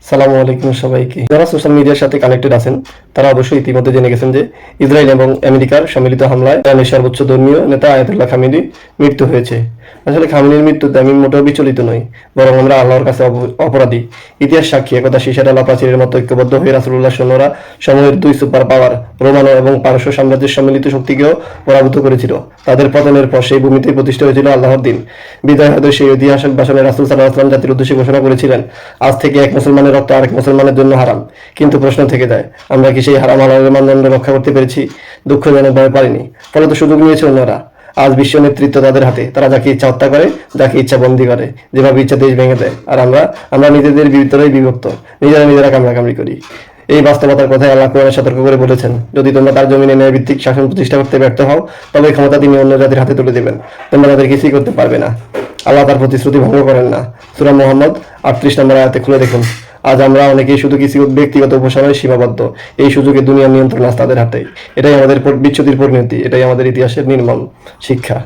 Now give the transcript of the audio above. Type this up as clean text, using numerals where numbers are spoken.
সালামু আলাইকুম সবাইকে। যারা সোশ্যাল মিডিয়ার সাথে কানেক্টেড আছেন তারা অবশ্যই ইতিমধ্যে জেনে গেছেন যে ইসরায়েল এবং আমেরিকার সম্মিলিত হামলায় ইরানের সর্বোচ্চ ধর্মীয় নেতা আয়াতুল্লাহ খামেনির মৃত্যু হয়েছে। আসলে খামেনির মৃত্যুতে আমি মোটেও বিচলিত নই, বরং আমরা আল্লাহর কাছে অপরাধী। ইতিহাস সাক্ষী একদা সীসা ঢালা প্রাচীরের মতো ঐক্যবদ্ধ হয়ে রাসূলুল্লাহ সৈন্যরা সময়ের দুই সুপার পাওয়ার রোমান এবং পারস্য সাম্রাজ্যের সম্মিলিত শক্তিকেও পরাভূত করেছিল। তাদের পতনের পর সেই ভূমিতে প্রতিষ্ঠা হয়েছিল আল্লাহর দিন। বিদায় হয়তো সেই ঐতিহাসিক ভাষণে রাসূল সাল্লাল্লাহু আলাইহি ওয়াসাল্লাম জাতির উদ্দেশ্যে ঘোষণা করেছিলেন, আজ থেকে এক মুসলমানের রক্ত আরেক মুসলমানের জন্য হারাম। কিন্তু প্রশ্ন থেকে যায়, আমরা কি সেই হারাম হালালের মানদণ্ড রক্ষা করতে পেরেছি? দুঃখজনকভাবে পারিনি। ফলে তো সুযোগ নিয়েছে অন্যরা। আজ বিশ্ব নেতৃত্ব তাদের হাতে। তারা যাকে ইচ্ছা হত্যা করে, যাকে ইচ্ছা বন্দী করে, যেভাবে ইচ্ছা দেশ ভেঙে দেয়। আর আমরা নিজেদের ভিতরেই বিভক্ত, নিজেরা কামড়াকামড়ি করি। এই বাস্তবতার কথাই আল্লাহ কোরআনে সতর্ক করে বলেছেন, যদি তোমরা তার জমিনে ন্যায়ভিত্তিক শাসন প্রতিষ্ঠা করতে ব্যর্থ হও, তবে ক্ষমতা তিনি অন্য জাতির হাতে তুলে দেবেন। তোমরা তাদের কিছুই করতে পারবে না। আল্লাহ তার প্রতিশ্রুতি ভঙ্গ করেন না। সূরা মুহাম্মদ 38 নম্বর আয়াতে খুলে দেখুন। আজ আমরা অনেকেই শুধু কিছু ব্যক্তিগত উপাসনায় সীমাবদ্ধ। এই সুযোগে দুনিয়ার নিয়ন্ত্রণ আজ তাদের হাতেই। এটাই আমাদের বিচ্যুতির পরিণতি, এটাই আমাদের ইতিহাসের নির্মম শিক্ষা।